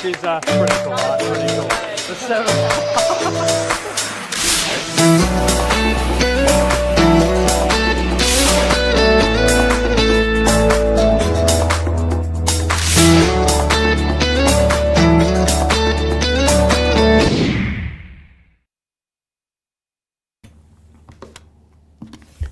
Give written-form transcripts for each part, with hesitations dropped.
is pretty cool, right? Pretty cool. The 7.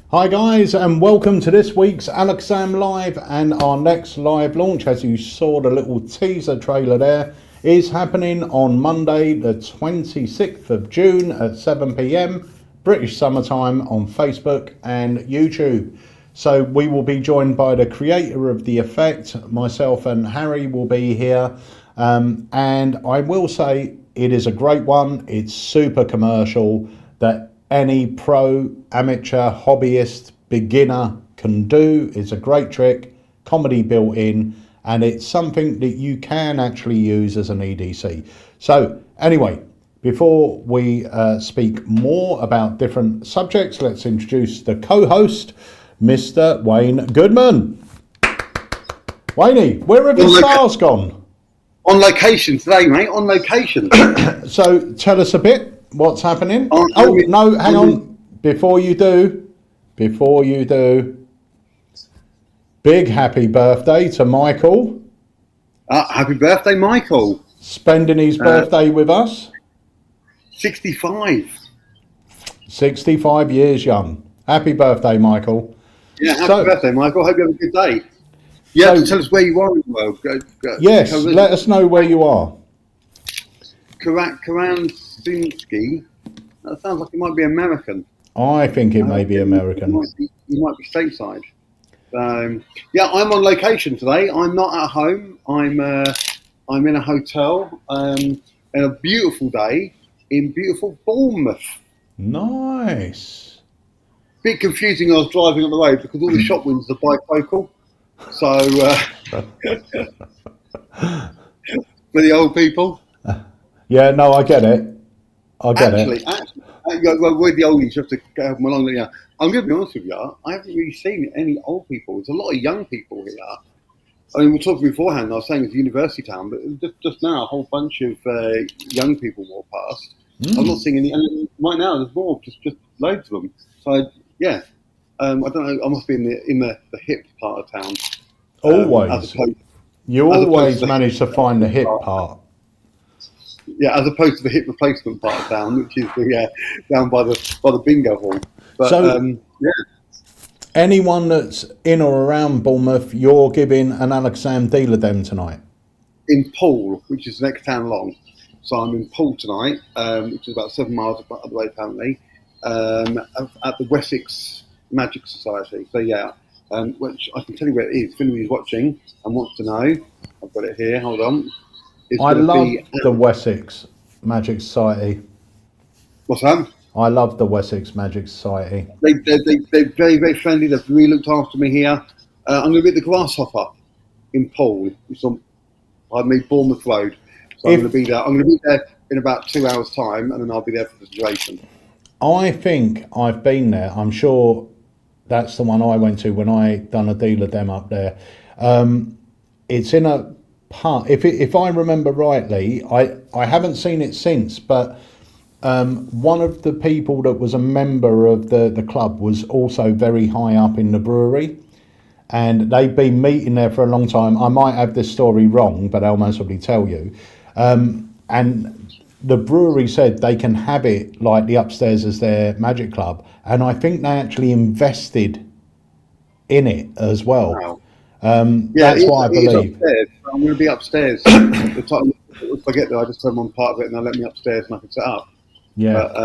Hi guys, and welcome to this week's AlakazamMagicUK Live, and our next live launch, as you saw the little teaser trailer there, is happening on Monday the 26th of June at 7 PM British Summertime on Facebook and YouTube. So we will be joined by the creator of the effect, myself and Harry will be here, and I will say it is a great one. It's super commercial, that any pro, amateur, hobbyist, beginner can do. It's a great trick, comedy built in, and it's something that you can actually use as an EDC. So anyway, before we speak more about different subjects, let's introduce the co-host, Mr. Wayne Goodman. Wayne, where have your stars gone? On location today, mate, on location. So tell us a bit. What's happening? No, hang on. Before you do, big happy birthday to Michael. Happy birthday, Michael. Spending his birthday with us. 65. 65 years young. Happy birthday, Michael. Yeah, happy birthday, Michael. Hope you have a good day. Yeah, so, tell us where you are in the world. Yes, let us know where you are. Karansinski. That sounds like it might be American. I think it may be American. You might be stateside. Yeah, I'm on location today. I'm not at home. I'm in a hotel in a beautiful day in beautiful Bournemouth. Nice. Bit confusing. I was driving on the road because all the shop windows are bifocal. So for the old people. Yeah, no, I get it. Actually, with the oldies, you have to have them along. Yeah, I'm going to be honest with you. I haven't really seen any old people. There's a lot of young people here. I mean, we were talking beforehand. I was saying it's a university town, but just now, a whole bunch of young people walk past. I'm not seeing any. And right now, there's more, just loads of them. So I don't know. I must be in the hip part of town. Always. You always manage to find the hip part. Yeah, as opposed to the hip replacement part of town, which is down by the bingo hall. But, so, anyone that's in or around Bournemouth, you're giving an Alakazam dealer dem tonight? In Poole, which is the next town along. So I'm in Poole tonight, which is about 7 miles up the way apparently, at the Wessex Magic Society. So yeah, which I can tell you where it is. If anybody's watching and wants to know, I've got it here. Hold on. I love the Wessex Magic Society. What's that? I love the Wessex Magic Society. They're very, very friendly. They've really looked after me here. I'm going to be at the Grasshopper in Poole, which is on, Bournemouth Road. So I'm going to be there. I'm going to be there in about 2 hours' time, and then I'll be there for the duration. I think I've been there. I'm sure that's the one I went to when I done a dealer dem up there. It's in a part, if I remember rightly, I haven't seen it since, but one of the people that was a member of the club was also very high up in the brewery, and they've been meeting there for a long time. I might have this story wrong, but I'll most probably tell you. And the brewery said they can have it like the upstairs as their magic club, and I think they actually invested in it as well. Wow. That's what I believe. Upstairs. I'm going to be upstairs. If I get there, I just tell them I'm part of it, and they'll let me upstairs, and I can set up. Yeah. But,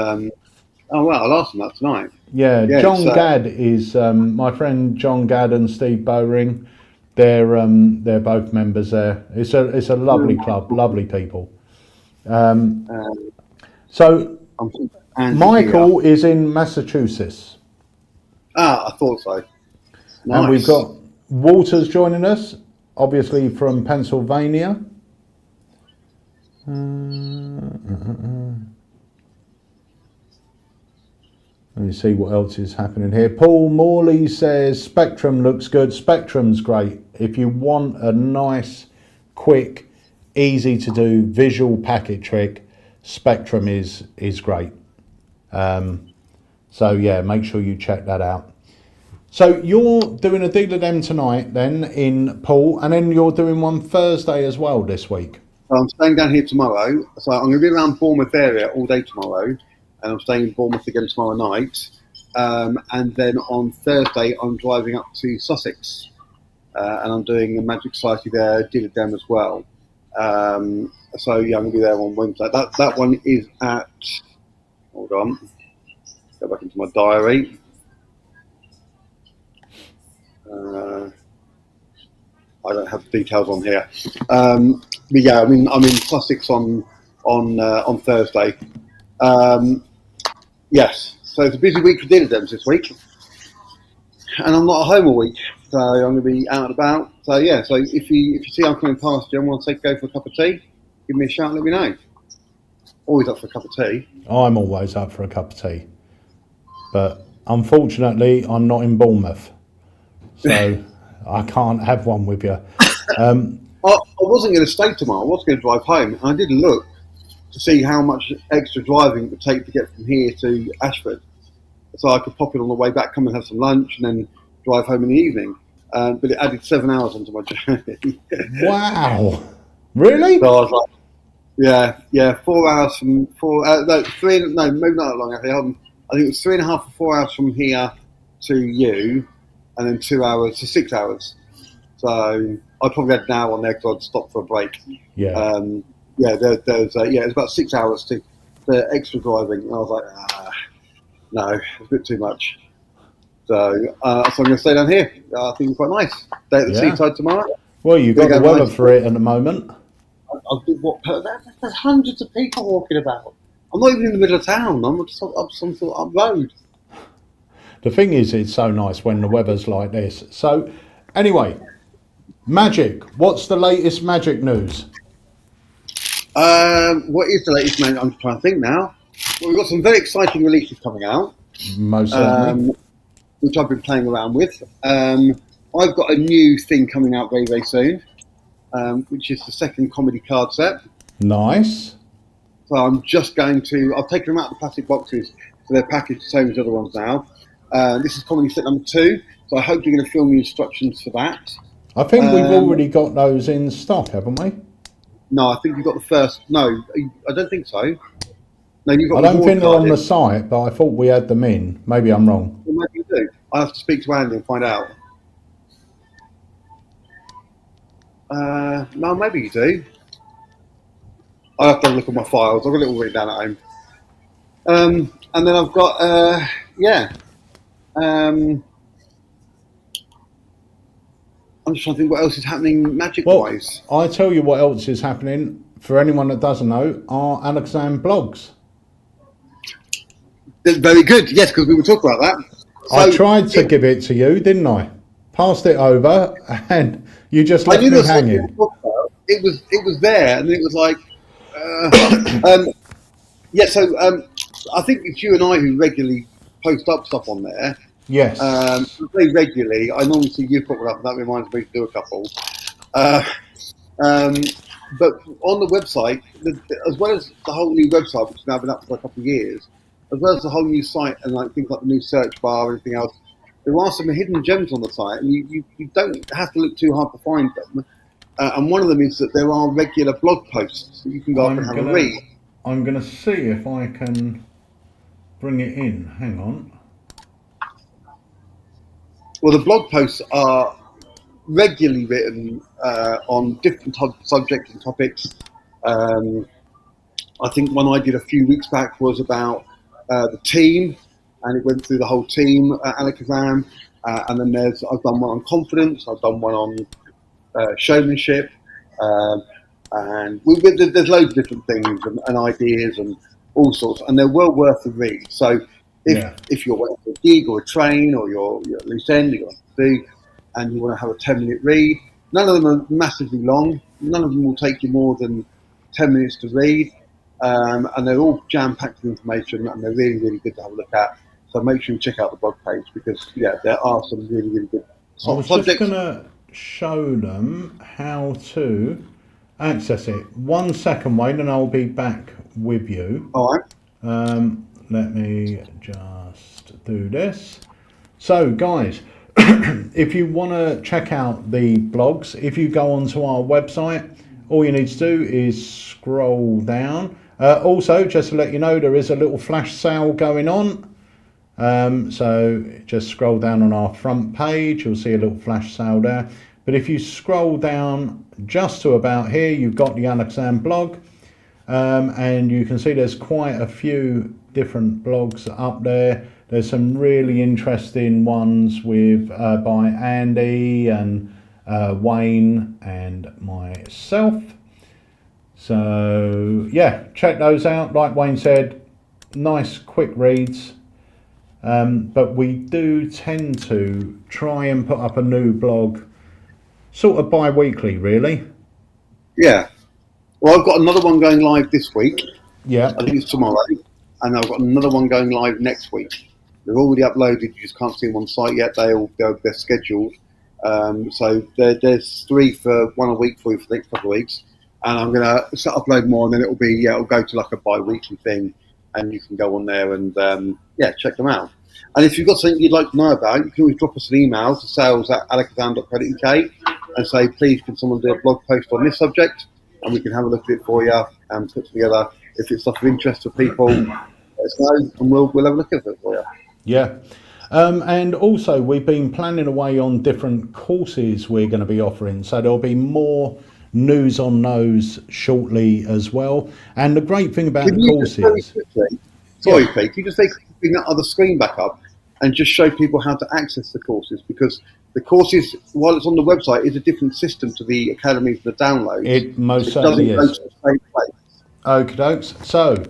I'll ask them that tonight. Yeah, John Gadd is my friend. John Gadd and Steve Bowring. They're both members there. It's a lovely club, lovely people. So Michael is in Massachusetts. I thought so. Nice. And we've got Walter's joining us, obviously from Pennsylvania. Let me see what else is happening here. Paul Morley says Spectrum looks good. Spectrum's great. If you want a nice, quick easy to do, visual packet trick. Spectrum is great. So yeah, make sure you check that out. So you're doing a deal of them tonight then in Poole, and then you're doing one Thursday as well this week. So I'm staying down here tomorrow. So I'm going to be around Bournemouth area all day tomorrow, and I'm staying in Bournemouth again tomorrow night. And then on Thursday, I'm driving up to Sussex, and I'm doing a Magic Society there, deal of them as well. So yeah, I'm going to be there on Wednesday. That one is at. Hold on. Go back into my diary. I don't have the details on here, but yeah, I'm in Sussex on Thursday. Yes, so it's a busy week for dinner dens this week, and I'm not at home all week, so I'm going to be out and about. So yeah, so if you see I'm coming past you and want to go for a cup of tea, give me a shout and let me know. Always up for a cup of tea. I'm always up for a cup of tea, but unfortunately I'm not in Bournemouth, so I can't have one with you. I wasn't going to stay tomorrow. I was going to drive home, and I did look to see how much extra driving it would take to get from here to Ashford, so I could pop in on the way back, come and have some lunch, and then drive home in the evening. But it added 7 hours onto my journey. Wow, really? So I was like, yeah, 4 hours from maybe not that long. I think it was 3.5 or 4 hours from here to you, and then 2 hours to 6 hours. So I probably had an hour on there because I'd stop for a break. Yeah. It's about 6 hours to extra driving. And I was like, no, it's a bit too much. So I'm going to stay down here. I think it's quite nice. Stay at the seaside tomorrow. Well, you've got the weather for it at the moment. There's hundreds of people walking about. I'm not even in the middle of town. I'm just up some sort of up road. The thing is, it's so nice when the weather's like this. So, anyway, Magic. What's the latest Magic news? What is the latest Magic? I'm trying to think now. Well, we've got some very exciting releases coming out. Most certainly. Which I've been playing around with. I've got a new thing coming out very, very soon, which is the second comedy card set. Nice. So I'm just going to. I've taken them out of the plastic boxes, so they're packaged the same as the other ones now. This is comedy set number 2, so I hope you're going to film the instructions for that. I think we've already got those in stock, haven't we? No, I think you've got the first. No, I don't think so. No, you've got. I don't think they're on the site, but I thought we had them in. Maybe I'm wrong. Well, maybe you do. I have to speak to Andy and find out. No, maybe you do. I have to look at my files. I've got it all written down at home. And then I've got I'm just trying to think what else is happening magic-wise. Well, I tell you what else is happening. For anyone that doesn't know, our Alakazam blogs. Very good. Yes, because we were talking about that. So, I tried to give it to you, didn't I? Passed it over, and you just left me hanging. It was there, and it was like, So I think it's you and I who regularly post up stuff on there. Yes. Very regularly. I normally see you put one up, and that reminds me to do a couple. But on the website, as well as the whole new website, which has now been up for a couple of years, as well as the whole new site and like things like the new search bar and everything else, there are some hidden gems on the site, and you don't have to look too hard to find them. And one of them is that there are regular blog posts that you can go up and have a read. I'm going to see if I can bring it in. Hang on. Well, the blog posts are regularly written on different subjects and topics. I think one I did a few weeks back was about the team, and it went through the whole team at ALAKAZAM. And then I've done one on confidence, I've done one on showmanship, and there's loads of different things and ideas and all sorts, and they're well worth the read. So if you're waiting for a gig or a train, or you're at loose end, you're do, and you want to have a 10-minute read, none of them are massively long. None of them will take you more than 10 minutes to read, and they're all jam-packed with information, and they're really, really good to have a look at. So make sure you check out the blog page, because there are some really, really good subjects. I was just going to show them how to access it. 1 second, Wayne, and I'll be back with you. All right. Let me just do this. So, guys, if you want to check out the blogs, if you go onto our website, all you need to do is scroll down. Also, just to let you know, there is a little flash sale going on. So just scroll down on our front page, you'll see a little flash sale there. But if you scroll down just to about here, you've got the Alakazam blog, and you can see there's quite a few different blogs up there. There's some really interesting ones with by Andy and Wayne and myself. So yeah, check those out. Like Wayne said, nice quick reads. But we do tend to try and put up a new blog sort of bi-weekly, really. Yeah. Well, I've got another one going live this week. Yeah. I think it's tomorrow. And I've got another one going live next week. They're already uploaded. You just can't see them on site yet. They're scheduled. So there's 3 for 1 a week for you for the next couple of weeks. And I'm going to upload more, and then it'll go to like a bi-weekly thing. And you can go on there and check them out. And if you've got something you'd like to know about, you can always drop us an email to sales@alakazam.co.uk and say, please, can someone do a blog post on this subject? And we can have a look at it for you and put together, if it's stuff of interest to people, let us know, and we'll have a look at it for you. Yeah. And also, we've been planning away on different courses we're going to be offering. So there'll be more news on those shortly as well. And the great thing about the courses... Sorry, Pete, can you just bring that other screen back up and just show people how to access the courses? Because the courses, while it's on the website, is a different system to the Academy for the downloads. It most certainly is. Okie dokes. So,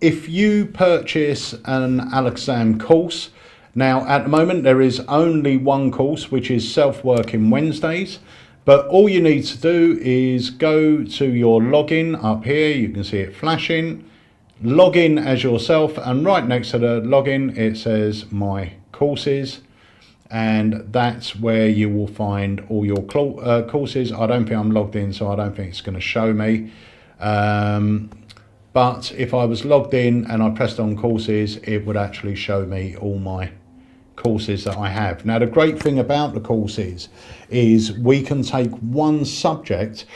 if you purchase an Alakazam course, now at the moment there is only one course, which is Self-Working Wednesdays. But all you need to do is go to your login up here. You can see it flashing. Log in as yourself, and right next to the login it says My Courses, and that's where you will find all your courses. I don't think I'm logged in, so I don't think it's going to show me. But if I was logged in and I pressed on courses, it would actually show me all my courses that I have. Now the great thing about the courses is we can take one subject,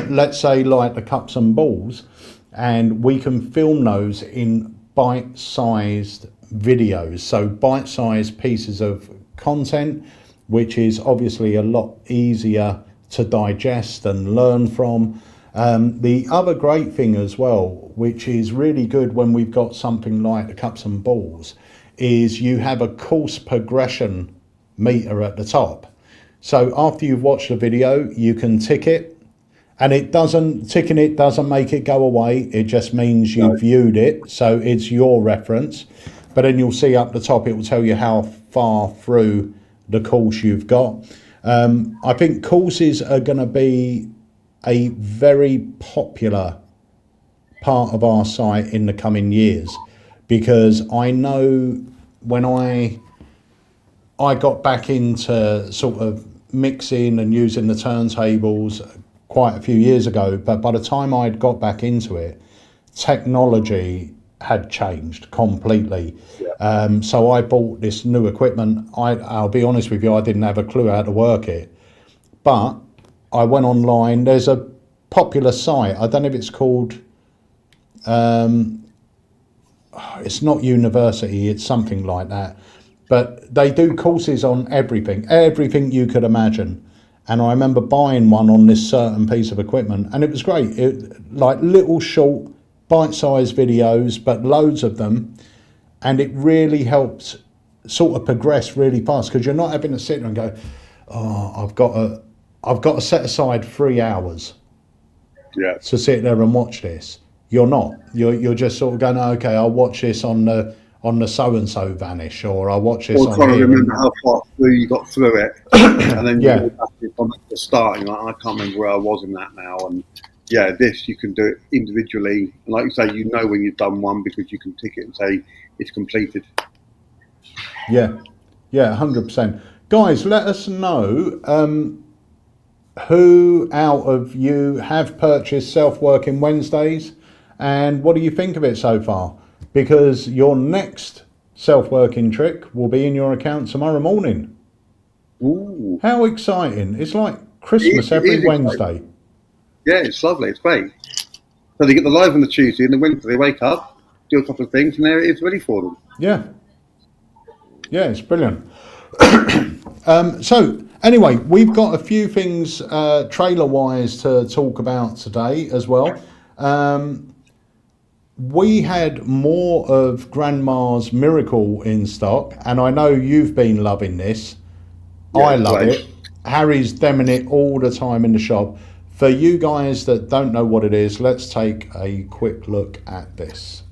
let's say like the cups and balls, and we can film those in bite-sized videos, so bite-sized pieces of content, which is obviously a lot easier to digest and learn from. The other great thing as well, which is really good when we've got something like the cups and balls, is you have a course progression meter at the top. So after you've watched the video, you can tick it, and ticking it doesn't make it go away. It just means you've viewed it, so it's your reference. But then you'll see up the top, it will tell you how far through the course you've got. I think courses are going to be a very popular part of our site in the coming years, because I know when I got back into sort of mixing and using the turntables quite a few years ago, but by the time I'd got back into it, technology had changed completely. So I bought this new equipment. I'll be honest with you, I didn't have a clue how to work it, but I went online. There's a popular site, I don't know if it's called, it's not university, it's something like that, but they do courses on everything you could imagine. And I remember buying one on this certain piece of equipment, and it was great. Like little short bite-sized videos, but loads of them, and it really helped sort of progress really fast, because you're not having to sit there and go, oh, I've got to set aside 3 hours to sit there and watch this. You're not. You're just sort of going, okay, I'll watch this on the so-and-so vanish, or I'll watch this on trying here. to remember how far through you got through it, and then you go back to the start, and I can't remember where I was in that now. And yeah, this, you can do it individually, and like you say, you know when you've done one because you can tick it and say it's completed. Yeah, 100%. Guys, let us know who out of you have purchased Self-Working Wednesdays, and what do you think of it so far? Because your next self-working trick will be in your account tomorrow morning. Ooh. How exciting. It's like Christmas every Wednesday. Yeah, it's lovely. It's great. So they get the live on the Tuesday and the Wednesday they wake up, do a couple of things, and there it is ready for them. Yeah. Yeah, it's brilliant. So anyway, we've got a few things trailer-wise to talk about today as well. We had more of Grandma's Miracle in stock, and I know you've been loving this. Yeah, I love right. it. Harry's demming it all the time in the shop. For you guys that don't know what it is, let's take a quick look at this.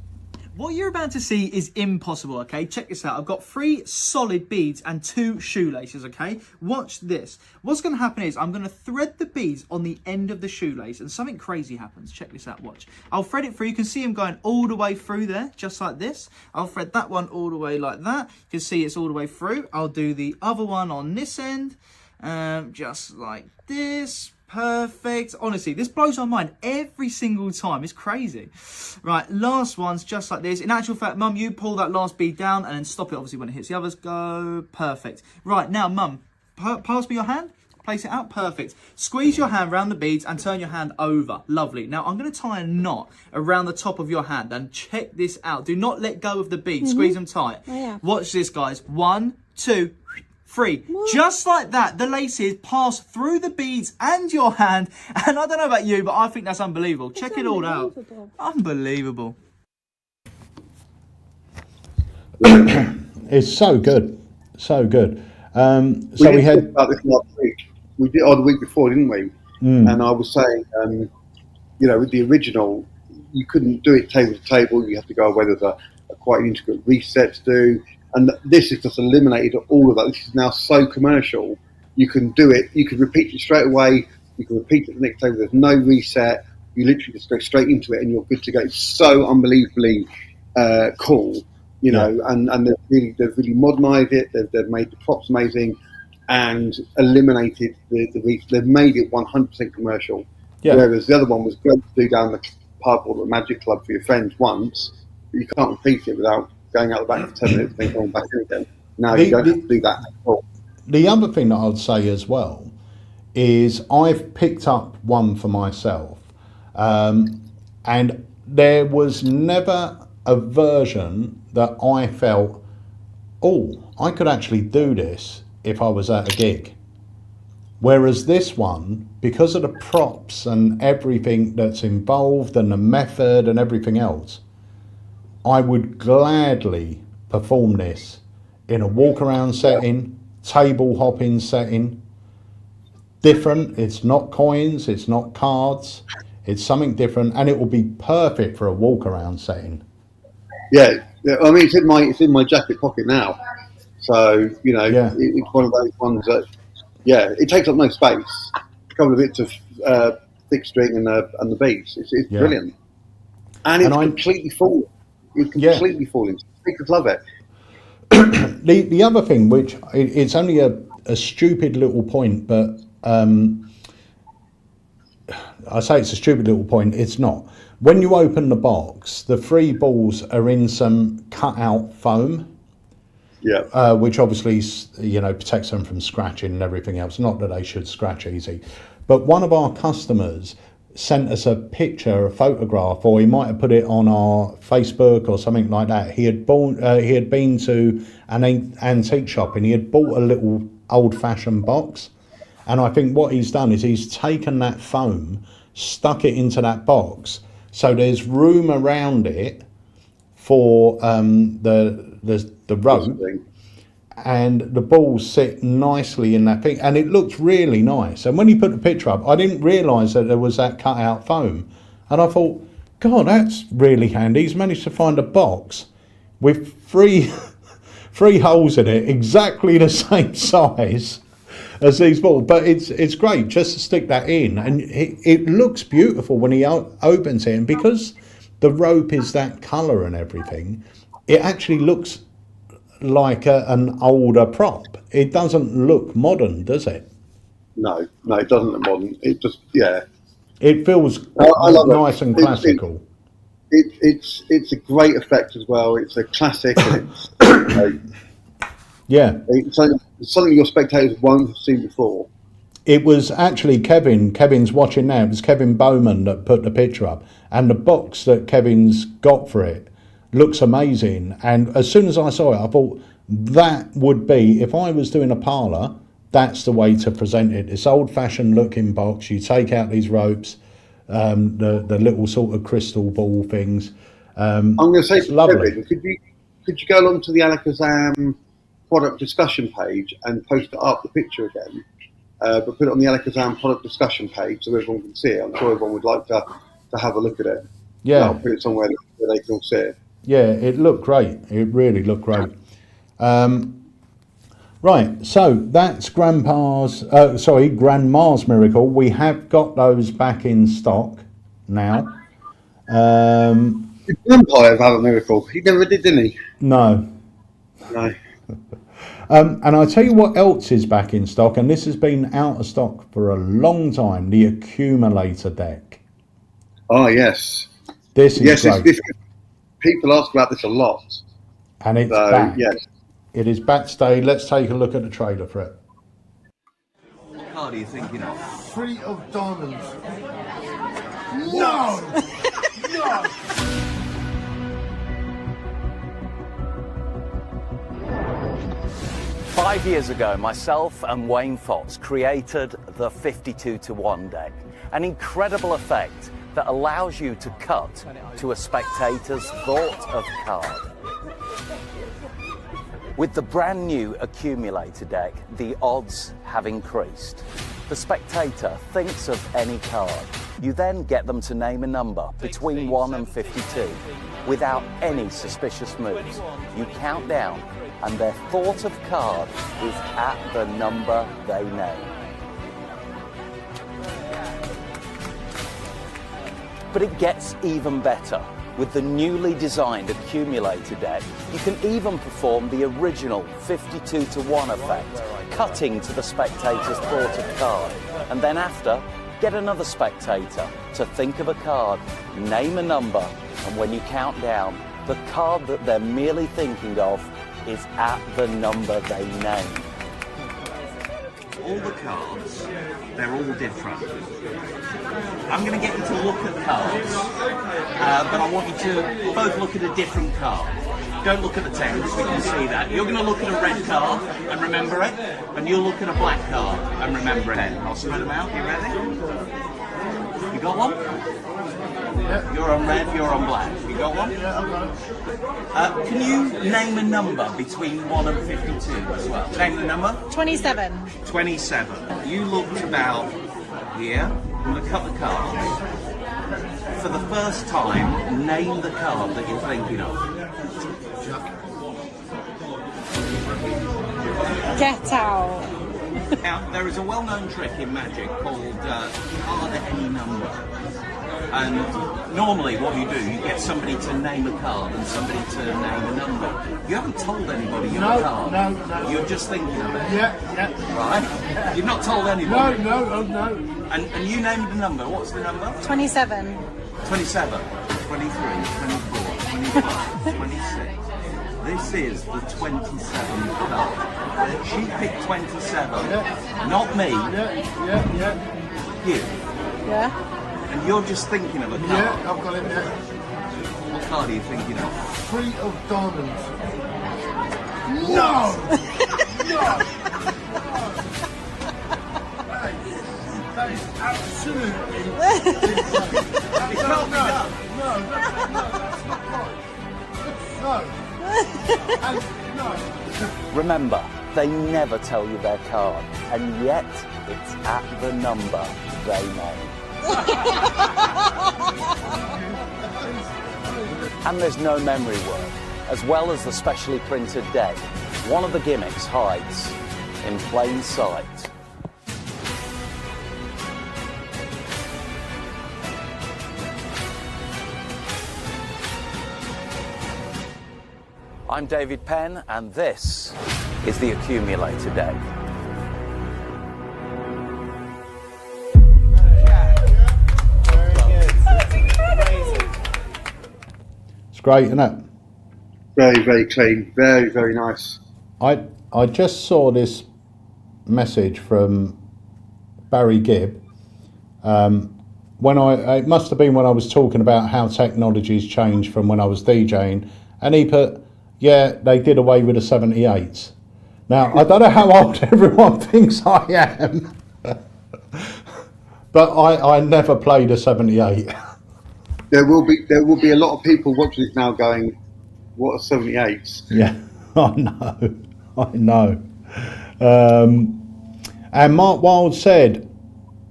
What you're about to see is impossible, okay? Check this out. I've got 3 solid beads and 2 shoelaces, okay? Watch this. What's going to happen is I'm going to thread the beads on the end of the shoelace and something crazy happens. Check this out, watch. I'll thread it through. You can see them going all the way through there, just like this. I'll thread that one all the way like that. You can see it's all the way through. I'll do the other one on this end, just like this. Perfect. Honestly, this blows my mind every single time. It's crazy. Right, last one's just like this. In actual fact, Mum, you pull that last bead down and then stop it, obviously, when it hits the others. Go. Perfect. Right, now, Mum, pass me your hand. Place it out. Perfect. Squeeze your hand around the beads and turn your hand over. Lovely. Now, I'm going to tie a knot around the top of your hand and check this out. Do not let go of the beads. Squeeze them tight. Oh, yeah. Watch this, guys. 1, 2, 3. Just like that, the laces pass through the beads and your hand. And I don't know about you, but I think that's unbelievable. Check it all out. Unbelievable. It's so good. So good. So we had... about this last week. We did, or the week before, didn't we? And I was saying, you know, with the original, you couldn't do it table to table. You have to go away. There's a quite an intricate reset to do. And this has just eliminated all of that. This is now so commercial. You can do it. You can repeat it straight away. You can repeat it the next table. There's no reset. You literally just go straight into it and you're good to go. It's so unbelievably cool, you know, and they've really modernised it. They've made the props amazing and eliminated they've made it 100% commercial. Yeah. Whereas the other one was great to do down the pub or the Magic Club for your friends once, but you can't repeat it without going out the back for 10 minutes and then going back in again. Now you don't have to do that at all. The other thing that I'd say as well is I've picked up one for myself, and there was never a version that I felt, oh, I could actually do this if I was at a gig. Whereas this one, because of the props and everything that's involved and the method and everything else, I would gladly perform this in a walk around setting, table hopping setting. Different, it's not coins, it's not cards, it's something different, and it will be perfect for a walk around setting. Yeah, I mean it's in my jacket pocket now. So, you know, it's one of those ones that, yeah, it takes up no space. A couple of bits of thick string and the beads. It's brilliant. And it's completely full. It's completely falling. People love it. The other thing, which it's only a stupid little point, but I say it's a stupid little point, it's not. When you open the box, the 3 balls are in some cut out foam. Yeah. Which obviously, you know, protects them from scratching and everything else. Not that they should scratch easy. But one of our customers sent us a picture, a photograph, or he might have put it on our Facebook or something like that. He had been to an antique shop and he had bought a little old-fashioned box. And I think what he's done is he's taken that foam, stuck it into that box, so there's room around it for the rope, and the balls sit nicely in that thing, and it looks really nice. And when he put the picture up, I didn't realise that there was that cut out foam, and I thought, God, that's really handy. He's managed to find a box with three holes in it, exactly the same size as these balls. But it's great just to stick that in, and it looks beautiful when he opens it, and because the rope is that colour and everything, it actually looks like an older prop. It doesn't look modern, does it? No, it doesn't look modern. It just, yeah. It feels I love nice it. and classical. It's a great effect as well. It's a classic, and Yeah. it's something your spectators won't have seen before. It was actually Kevin. Kevin's watching now. It was Kevin Bowman that put the picture up, and the box that Kevin's got for it looks amazing. And as soon as I saw it, I thought that would be, if I was doing a parlour, that's the way to present it. This old-fashioned looking box. You take out these ropes, the little sort of crystal ball things. I'm going to say, lovely. Kevin, could you go along to the ALAKAZAM product discussion page and post it up, the picture again, but put it on the ALAKAZAM product discussion page so everyone can see it. I'm sure everyone would like to have a look at it. Yeah. I'll put it somewhere where they can all see it. Yeah, it looked great. It really looked great. Right, so that's Grandma's Miracle. We have got those back in stock now. Did Vampire have a miracle? He never did, didn't he? No. No. And I'll tell you what else is back in stock, and this has been out of stock for a long time, the Accumulator deck. Oh, yes. This is great. People ask about this a lot. And it's back. Yes. It is back today. Let's take a look at the trailer for it. What card are you thinking of? 3 of diamonds. No! No! 5 years ago, myself and Wayne Fox created the 52-to-1 deck, an incredible effect that allows you to cut to a spectator's thought of card. With the brand new Accumulator deck, the odds have increased. The spectator thinks of any card. You then get them to name a number between 1 and 52 without any suspicious moves. You count down and their thought of card is at the number they name. But it gets even better. With the newly designed Accumulator deck, you can even perform the original 52-to-1 effect, cutting to the spectator's thought of card. And then after, get another spectator to think of a card, name a number, and when you count down, the card that they're merely thinking of is at the number they name. All the cards, they're all different. I'm going to get you to look at cards, but I want you to both look at a different card. Don't look at the text, we can see that. You're going to look at a red card and remember it, and you'll look at a black card and remember it. I'll spread them out, you ready? You got one? Yeah. You're on red, you're on black. You got one? Yeah, I've got it. Can you name a number between 1 and 52 as well? Name the number? 27. 27. You looked about here. I'm going to cut the cards. For the first time, name the card that you're thinking of. Get out. Now, there is a well-known trick in magic called card at any number. And normally what you do, you get somebody to name a card and somebody to name a number. You haven't told anybody your card. No. You're just thinking of it. Yeah. Right? You've not told anybody. No. And you named the number. What's the number? 27. 27, 23, 24, 25, 26. This is the 27th card. She picked 27. Yeah. Not me. Yeah. You. Yeah. And you're just thinking of a card. Yeah, I've got it, yeah. What card are you thinking of? 3 of diamonds. No! That is absolutely... It can't be done. No, that's not right. No. Remember, they never tell you their card, and yet it's at the number they name. And there's no memory work. As well as the specially printed deck, one of the gimmicks hides in plain sight. I'm David Penn, and this is the Accumulator deck. great, isn't it? Very, very clean. Very, very nice. I just saw this message from Barry Gibb. It must have been when I was talking about how technology's changed from when I was DJing, and he put, yeah, they did away with the 78s. Now, I don't know how old everyone thinks I am, but I never played a 78. There will be a lot of people watching this now going, what are 78s? Yeah, I know. And Mark Wilde said,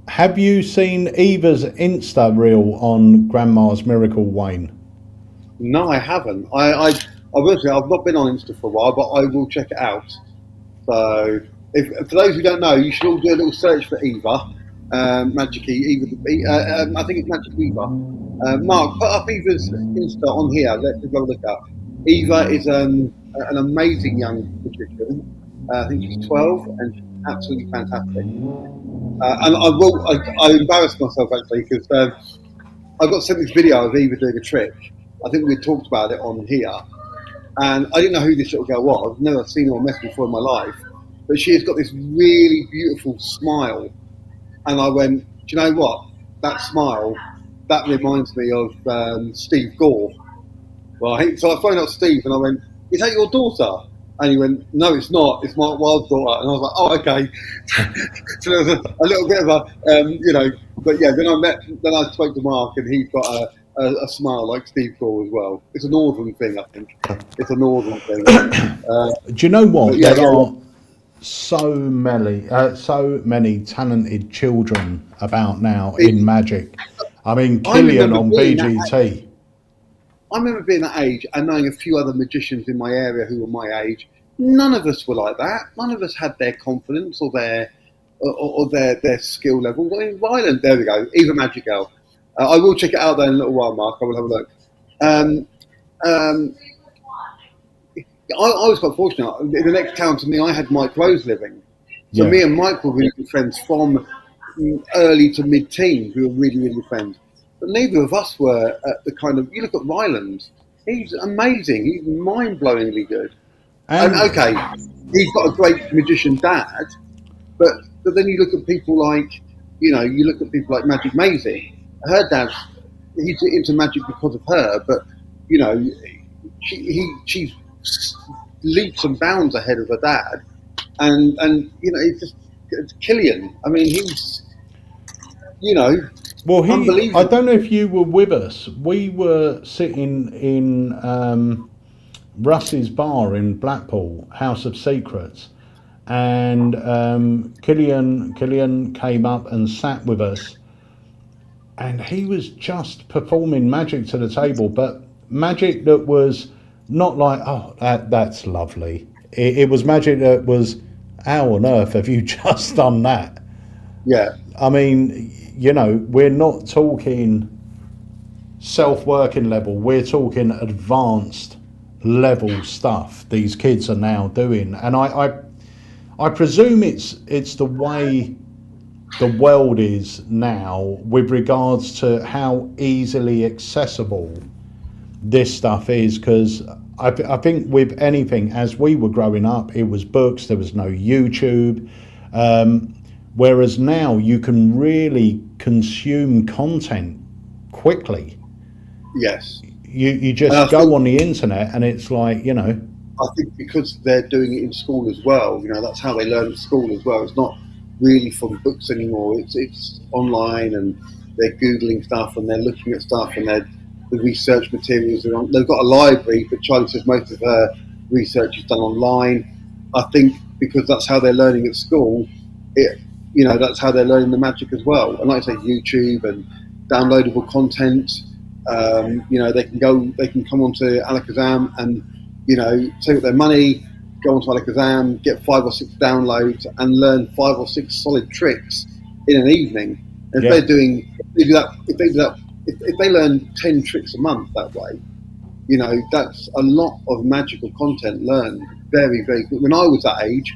have you seen Eva's Insta reel on Grandma's Miracle, Wayne? No, I haven't. I've not been on Insta for a while, but I will check it out. So, for those who don't know, you should all do a little search for Eva, Magic Eva. I think it's Magic Eva. Mark, put up Eva's Insta on here. Let's go look up. Eva is an amazing young magician. I think she's 12 and she's absolutely fantastic. And I embarrassed myself actually because I got sent this video of Eva doing a trick. I think we talked about it on here, and I didn't know who this little girl was. I've never seen her or met her before in my life, but she has got this really beautiful smile. And I went, do you know what? That smile, that reminds me of Steve Gore. Right? So I phoned up Steve and I went, is that your daughter? And he went, no, it's not. It's Mark Wilde's daughter. And I was like, oh, okay. So there was a little bit of a, but yeah, then I spoke to Mark and he's got a smile like Steve Gore as well. It's a northern thing, I think. It's a northern thing. Do you know what? Yeah, there are so many talented children about now in magic. I mean, Killian on BGT. I remember being that age and knowing a few other magicians in my area who were my age. None of us were like that. None of us had their confidence or their skill level. I mean, Ryland, there we go. Eva Magic Girl. I will check it out there in a little while, Mark. I will have a look. I was quite fortunate. In the next town to me, I had Mike Rose living. So me and Mike were really good friends from early to mid-teens. We were really, really good friends. But neither of us were at the kind of... You look at Ryland. He's amazing. He's mind-blowingly good. And okay, he's got a great magician dad, but then you look at people like, Magic Maisie. Her dad's... He's into magic because of her, but, she's leaps and bounds ahead of her dad. And it's Killian. I mean, he's, Well, unbelievable. I don't know if you were with us. We were sitting in Russ's bar in Blackpool, House of Secrets, and Killian came up and sat with us, and he was just performing magic to the table, but magic that was not like, oh, that's lovely. It was magic that was, how on earth have you just done that? Yeah. I mean, we're not talking self-working level. We're talking advanced level stuff these kids are now doing. And I presume it's the way the world is now with regards to how easily accessible this stuff is, because I think with anything, as we were growing up, it was books, there was no YouTube. Whereas now you can really consume content quickly. Yes. You just go on the internet and it's like, I think because they're doing it in school as well, that's how they learn at school as well. It's not really from books anymore. It's online and they're Googling stuff and they're looking at stuff and the research materials. They've got a library, but Charlie says most of her research is done online. I think because that's how they're learning at school, that's how they're learning the magic as well. And like I say, YouTube and downloadable content. They can come onto Alakazam and take up their money, go onto Alakazam, get 5 or 6 downloads, and learn 5 or 6 solid tricks in an evening. And if they learn 10 tricks a month that way, that's a lot of magical content learned. Very, very good. When I was that age,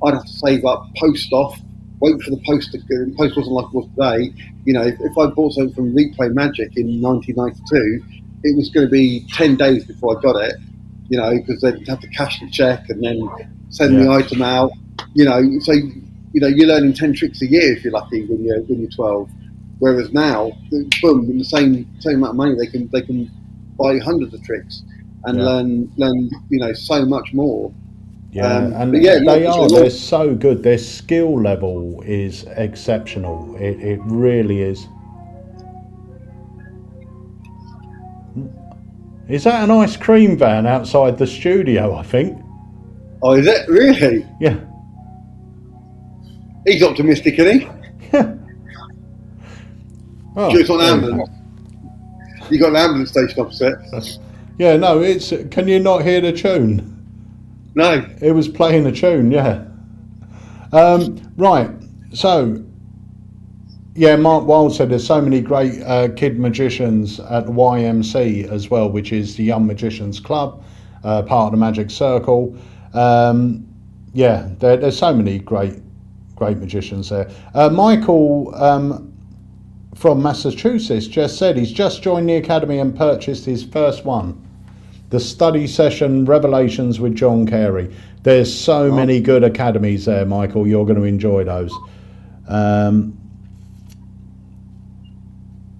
I'd have to save up, post off, wait for the post to go. The post wasn't like it was today. If I bought something from Replay Magic in 1992, it was going to be 10 days before I got it, you know, because they'd have to cash the check and then send the item out, you know. So, you know, you're learning 10 tricks a year if you're lucky when you're 12. Whereas now, boom, in the same amount of money, they can buy hundreds of tricks and learn, you know, so much more. Yeah, and yeah, they're so good. Their skill level is exceptional. It really is. Is that an ice cream van outside the studio, I think? Oh, is it? Really? Yeah. He's optimistic, isn't he? Yeah. Oh, sure, it's on ambulance. You got an ambulance station opposite. Yeah, no, it's. Can you not hear the tune? No. It was playing a tune, yeah. Right, so, yeah, Mark Wilde said there's so many great kid magicians at the YMC as well, which is the Young Magicians Club, part of the Magic Circle. Yeah, there's so many great magicians there. Michael from Massachusetts just said he's just joined the Academy and purchased his first one. The study session Revelations with John Carey. There's so many good academies there, Michael. You're going to enjoy those.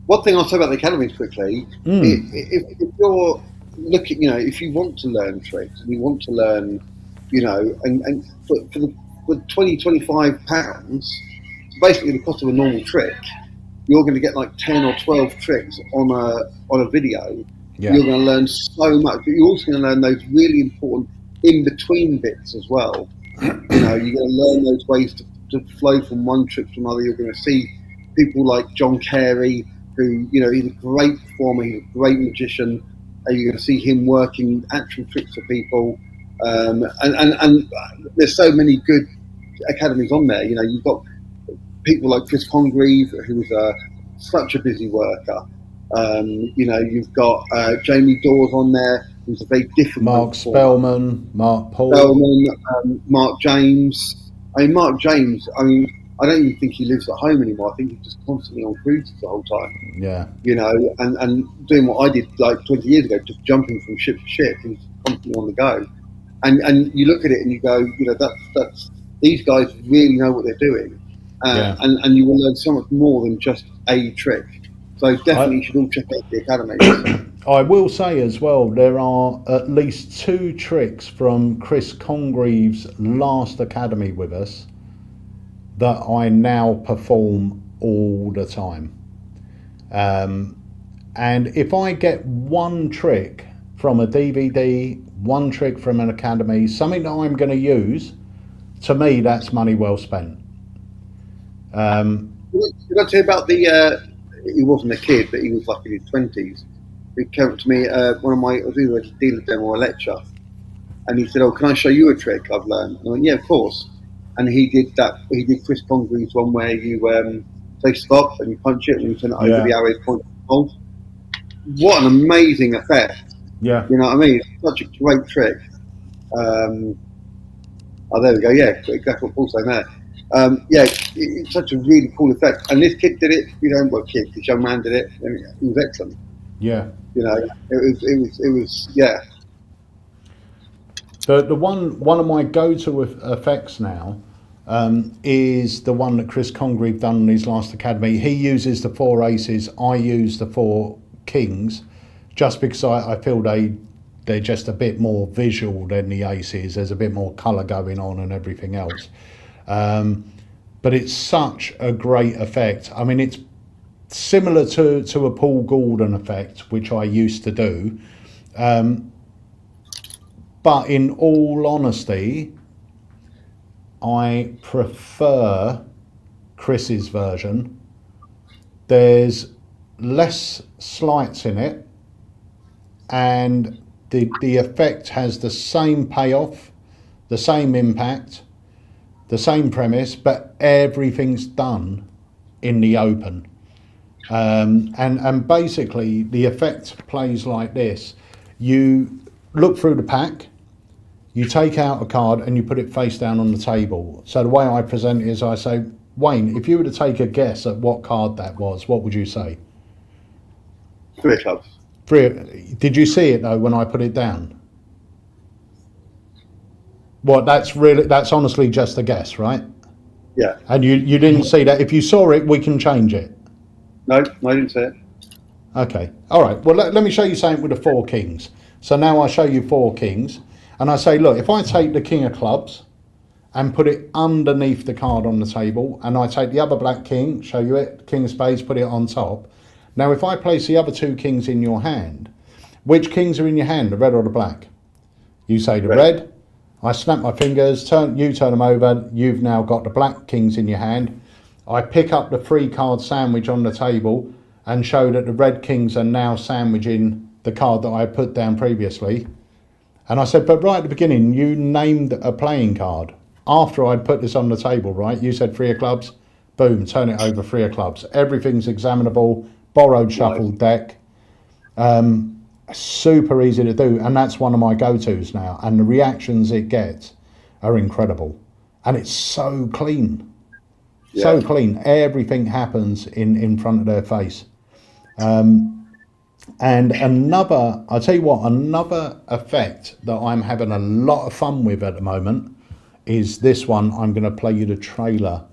One thing I'll say about the academies quickly, if you're looking, you know, if you want to learn tricks and you want to learn, you know, and for £20-25, basically the cost of a normal trick, you're going to get like 10 or 12 tricks on a video. Yeah. You're going to learn so much, but you're also going to learn those really important in-between bits as well. You know, you're going to learn those ways to flow from one trick to another. You're going to see people like John Carey, who, you know, he's a great performer, he's a great magician. You're going to see him working actual tricks for people. And there's so many good academies on there. You know, you've got people like Chris Congreve, who's such a busy worker. You know, you've got Jamie Dawes on there, who's a very different Mark Spellman, Mark Paul. Mark James. I mean, Mark James, I mean, I don't even think he lives at home anymore. I think he's just constantly on cruises the whole time. Yeah. You know, and doing what I did like 20 years ago, just jumping from ship to ship and constantly on the go. And you look at it and you go, you know, that's these guys really know what they're doing. And you will learn so much more than just a trick. So definitely you should all check out the academy. I will say as well, there are at least 2 tricks from Chris Congreve's last academy with us that I now perform all the time. And if I get one trick from a DVD, one trick from an academy, something that I'm going to use, to me that's money well spent. Did I tell you about he wasn't a kid, but he was like in his 20s. He came to me, I was either a dealer demo or a lecture, and he said, "Oh, can I show you a trick I've learned?" And I went, "Yeah, of course." And he did that. He did Chris Congreve's one where you say stop and you punch it and you turn it over the arrow point. What an amazing effect! Yeah, you know what I mean. It's such a great trick. Oh, there we go. Yeah, exactly what Paul's saying there. Yeah, it's such a really cool effect. And this kid did it. You know, this young man did it, and it was excellent. Yeah, you know, it was yeah. The one of my go-to effects now is the one that Chris Congreve done in his last academy. He uses the 4 aces. I use the 4 kings, just because I feel they're just a bit more visual than the aces. There's a bit more colour going on and everything else. But it's such a great effect. I mean, it's similar to a Paul Gordon effect, which I used to do. But in all honesty, I prefer Chris's version. There's less sleights in it, and the effect has the same payoff, the same impact, the same premise, but everything's done in the open. And basically the effect plays like this. You look through the pack, you take out a card and you put it face down on the table. So the way I present it is I say, Wayne, if you were to take a guess at what card that was, what would you say? 3 of clubs. Did you see it though when I put it down? What? That's honestly just a guess, right? Yeah. And you didn't see that. If you saw it, we can change it. No, I didn't see it. Okay. All right. Well, let me show you something with the 4 kings. So now I show you 4 kings, and I say, look, if I take the king of clubs and put it underneath the card on the table, and I take the other black king, show you it, king of spades, put it on top. Now, if I place the other 2 kings in your hand, which kings are in your hand, the red or the black? You say the red. I snap my fingers, you turn them over, you've now got the black kings in your hand. I pick up the 3 card sandwich on the table and show that the red kings are now sandwiching the card that I put down previously. And I said, but right at the beginning, you named a playing card. After I'd put this on the table, right, you said 3 of clubs, boom, turn it over, 3 of clubs. Everything's examinable, borrowed, shuffled deck. Super easy to do, and that's one of my go-tos now, and the reactions it gets are incredible, and it's so clean. So clean. Everything happens in front of their face. And I'll tell you what, another effect that I'm having a lot of fun with at the moment is this one. I'm going to play you the trailer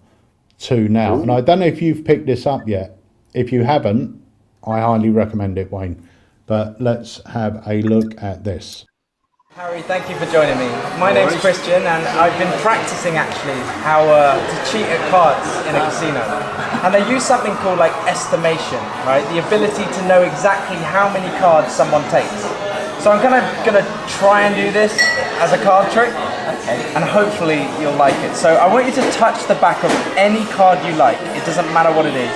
to now. And I don't know if you've picked this up yet. If you haven't, I highly recommend it, Wayne. But let's have a look at this. Harry, thank you for joining me. My name's Christian, and I've been practicing actually how to cheat at cards in a casino. And they use something called like estimation, right? The ability to know exactly how many cards someone takes. So I'm gonna try and do this as a card trick, and hopefully you'll like it. So I want you to touch the back of any card you like. It doesn't matter what it is.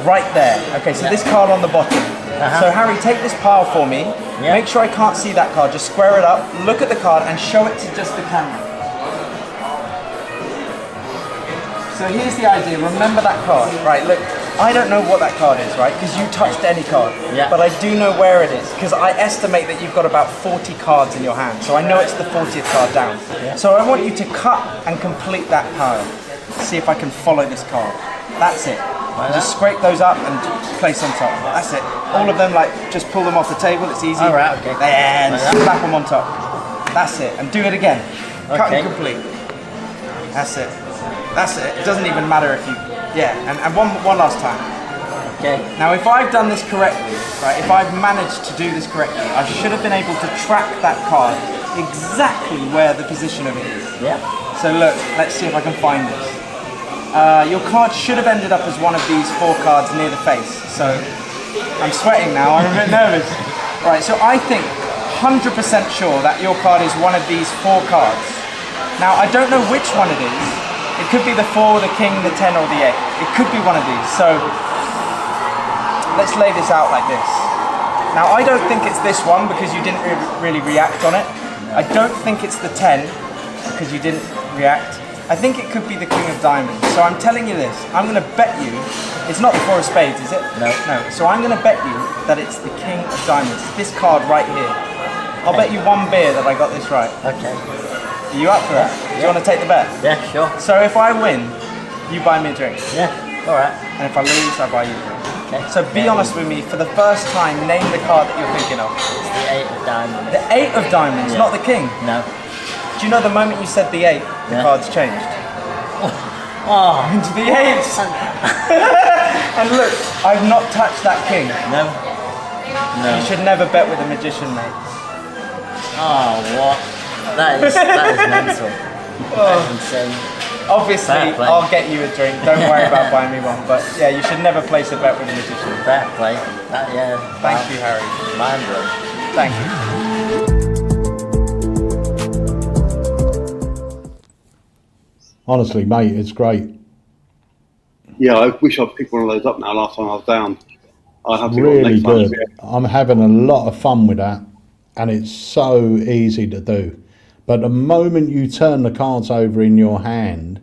Right there. Okay, so this card on the bottom. So Harry, take this pile for me. Make sure I can't see that card. Just square it up, look at the card, and show it to just the camera. So here's the idea. Remember that card, right? Look, I don't know what that card is, right? Because you touched any card. But I do know where it is, because I estimate that you've got about 40 cards in your hand. So I know it's the 40th card down. So I want you to cut and complete that pile. See if I can follow this card. That's it. Just scrape those up and place on top. That's it. All of them, like, just pull them off the table. It's easy. All right, okay. And slap them on top. That's it. And do it again. Cut and complete. That's it. That's it. It doesn't even matter if you... Yeah. And one last time. Okay. Now, if I've done this correctly, right, if I've managed to do this correctly, I should have been able to track that card exactly where the position of it is. Yeah. So look, let's see if I can find this. Your card should have ended up as one of these 4 cards near the face. So I'm sweating now, I'm a bit nervous. Right, so I think 100% sure that your card is one of these 4 cards. Now, I don't know which one it is. It could be the 4, the king, the 10, or the 8. It could be one of these. So let's lay this out like this. Now, I don't think it's this one because you didn't really react on it. I don't think it's the 10 because you didn't react. I think it could be the king of diamonds. So I'm telling you this, I'm going to bet you, it's not the 4 of spades, is it? No. No. So I'm going to bet you that it's the king of diamonds, this card right here. I'll bet you 1 beer that I got this right. Okay. Are you up for that? Do you want to take the bet? Yeah, sure. So if I win, you buy me a drink. Yeah, alright. And if I lose, I buy you a drink. Okay. So be honest with me, for the first time, name the card that you're thinking of. It's the 8 of diamonds. The 8 of diamonds, not the king. No. Do you know the moment you said the 8, the card's changed? Oh. Into the 8s. And look, I've not touched that king. No. No. You should never bet with a magician, mate. Oh, what? That is mental. That is insane. Obviously, Fair play. I'll get you a drink. Don't worry about buying me one. But yeah, you should never place a bet with a magician. Fair play. That, yeah. Thank you, Harry. Mind blowing. Thank you. Honestly, mate, it's great. Yeah, I wish I'd picked one of those up now. Last time I was down, I'll have to go Really next time. good. I'm having a lot of fun with that, and it's so easy to do. But the moment you turn the cards over in your hand,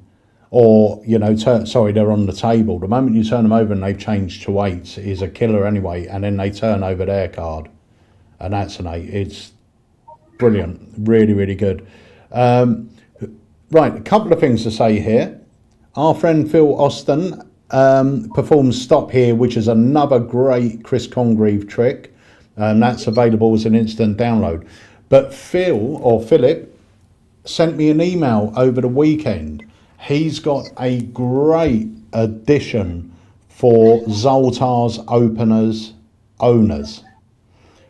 or, you know, they're on the table, the moment you turn them over and they've changed to 8s is a killer anyway, and then they turn over their card, and that's an 8. It's brilliant. Really, really good. Right, a couple of things to say here. Our friend Phil Austin performs Stop Here, which is another great Chris Congreve trick. That's available as an instant download. But Philip sent me an email over the weekend. He's got a great addition for Zoltar's owners.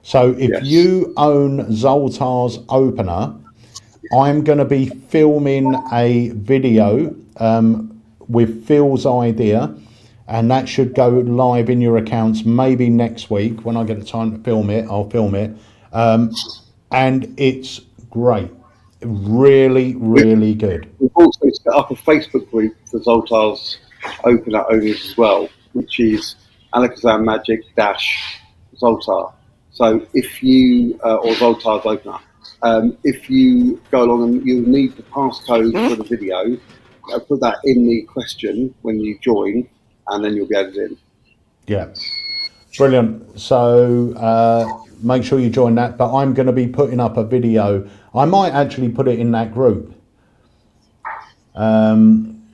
So if you own Zoltar's opener, I'm going to be filming a video with Phil's idea, and that should go live in your accounts maybe next week. When I get the time to film it, I'll film it. And it's great. Really, really good. We've also set up a Facebook group for Zoltar's opener owners as well, which is AlakazamMagic-Zoltar. So if you, or Zoltar's opener, if you go along and you'll need the passcode for the video, put that in the question when you join, and then you'll be added in. Yeah, brilliant. So make sure you join that. But I'm going to be putting up a video. I might actually put it in that group.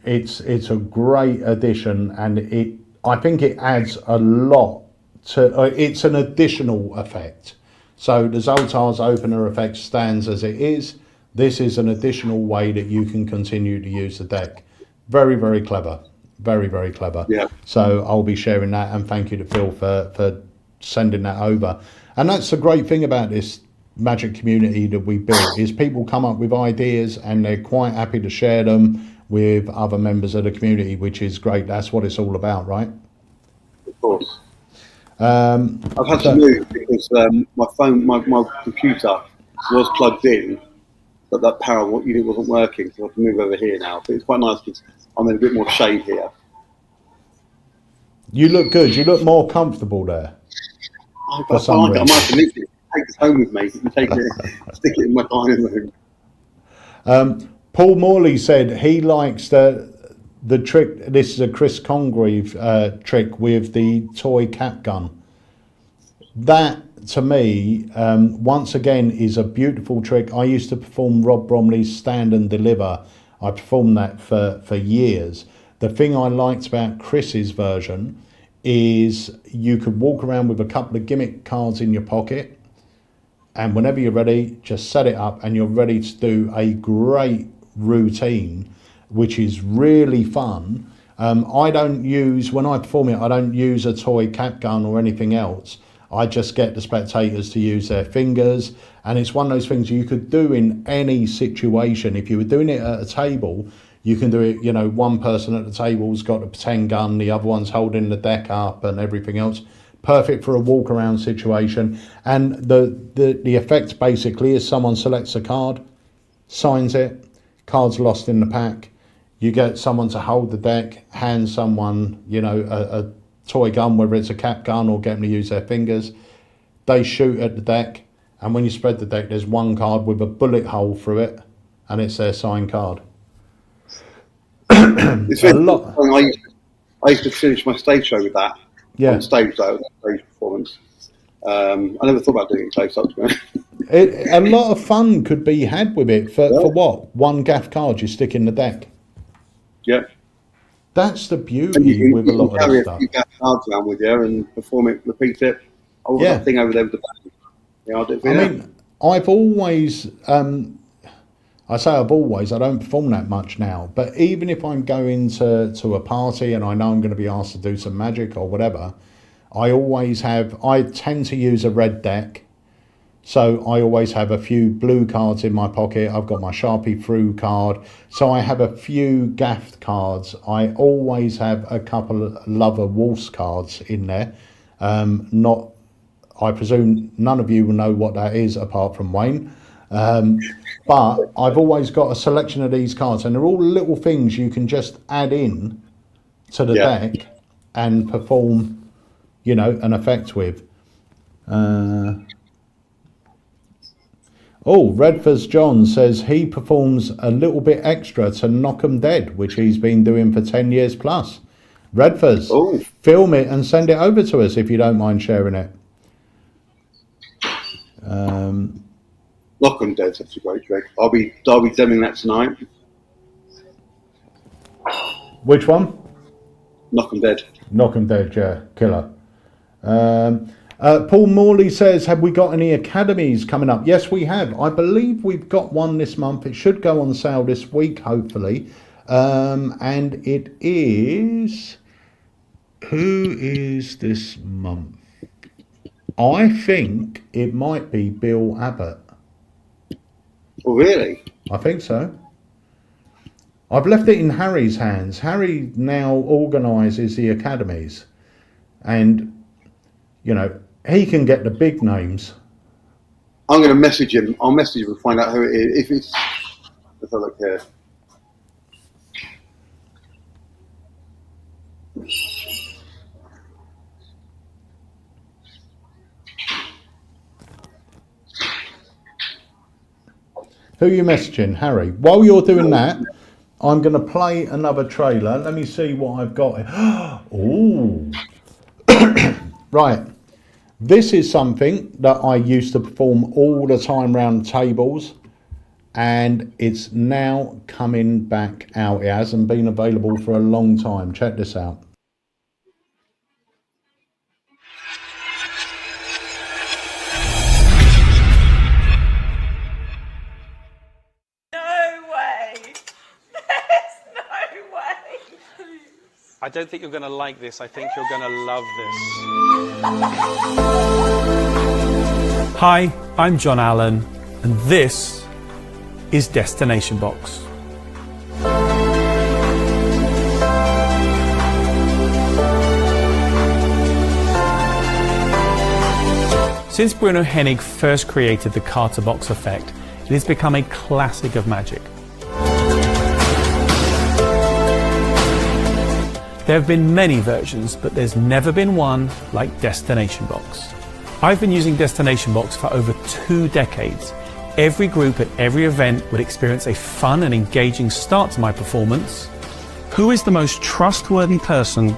It's a great addition, and I think it adds a lot to. It's an additional effect. So the Zoltar's opener effect stands as it is. This is an additional way that you can continue to use the deck. Very, very clever. Very, very clever. Yeah. So I'll be sharing that, and thank you to Phil for sending that over. And that's the great thing about this Magic community that we built, is people come up with ideas and they're quite happy to share them with other members of the community, which is great. That's what it's all about, right? Of course. I've had to move because my phone, my computer was plugged in, but that power unit wasn't working, so I have to move over here now. But it's quite nice because I'm in a bit more shade here. You look good. You look more comfortable there. I might have to leave it. Take this home with me. Take it, stick it in my dining room. Paul Morley said he likes the trick. This is a Chris Congreve trick with the toy cap gun. That, to me, once again, is a beautiful trick. I used to perform Rob Bromley's Stand and Deliver. I performed that for years. The thing I liked about Chris's version is you could walk around with a couple of gimmick cards in your pocket, and whenever you're ready, just set it up and you're ready to do a great routine, which is really fun. I don't use, when I perform it, I don't use a toy cap gun or anything else. I just get the spectators to use their fingers, and it's one of those things you could do in any situation. If you were doing it at a table, you can do it, you know, one person at the table's got a pretend gun, the other one's holding the deck up and everything else. Perfect for a walk around situation. And the effect basically is someone selects a card, signs it, card's lost in the pack. You get someone to hold the deck, hand someone, you know, a toy gun, whether it's a cap gun, or get them to use their fingers. They shoot at the deck, and when you spread the deck, there's one card with a bullet hole through it, and it's their signed card. It's a lot. I used to finish my stage show with that. Yeah. On stage, though, stage performance. I never thought about doing it close up. A lot of fun could be had with it for what? One gaff card you stick in the deck. Yeah. That's the beauty with a lot of this carry stuff. a few gaff cards around with you and perform it, repeat it. I want that thing over there with the band. Yeah, I'll do it for you. I mean, I've always, I don't perform that much now, but even if I'm going to a party and I know I'm going to be asked to do some magic or whatever, I tend to use a red deck. So I always have a few blue cards in my pocket. I've got my Sharpie through card. So I have a few gaffed cards. I always have a couple of Lover Waltz cards in there. I presume none of you will know what that is apart from Wayne. But I've always got a selection of these cards, and they're all little things you can just add in to the deck and perform, you know, an effect with. Redford's John says he performs a little bit extra to knock 'em dead, which he's been doing for 10 years plus. Redford's, film it and send it over to us if you don't mind sharing it. Knock 'em dead, that's a great trick. I'll be demming that tonight. Which one? Knock 'em dead. Knock 'em dead, yeah, killer. Paul Morley says, have we got any academies coming up? Yes, we have. I believe we've got one this month. It should go on sale this week, hopefully. And it is... Who is this month? I think it might be Bill Abbott. Oh, really? I think so. I've left it in Harry's hands. Harry now organises the academies. And, you know, he can get the big names. I'm going to message him. I'll message him and find out who it is. If it's... Let's have a look here. Who are you messaging? Harry. While you're doing that, I'm going to play another trailer. Let me see what I've got. Ooh. Right. This is something that I used to perform all the time round tables, and it's now coming back out. It hasn't been available for a long time. Check this out. I don't think you're going to like this. I think you're going to love this. Hi, I'm John Allen, and this is Destination Box. Since Bruno Hennig first created the Carter box effect, it has become a classic of magic. There have been many versions, but there's never been one like Destination Box. I've been using Destination Box for over 2 decades. Every group at every event would experience a fun and engaging start to my performance. Who is the most trustworthy person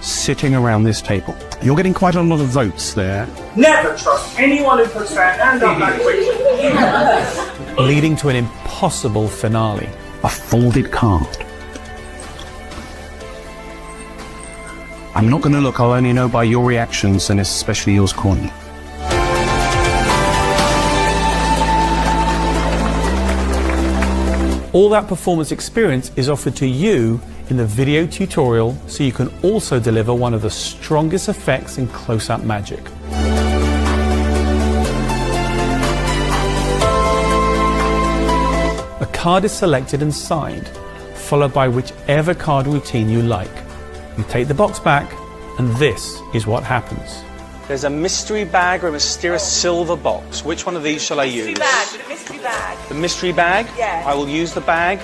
sitting around this table? You're getting quite a lot of votes there. Never trust anyone who puts their hand up that quickly. Leading to an impossible finale. A folded card. I'm not going to look, I'll only know by your reactions, and especially yours, Courtney. All that performance experience is offered to you in the video tutorial, so you can also deliver one of the strongest effects in close-up magic. A card is selected and signed, followed by whichever card routine you like. You take the box back, and this is what happens. There's a mystery bag or a mysterious silver box. Which one of these shall I use? Mystery bag. The mystery bag? Yes. I will use the bag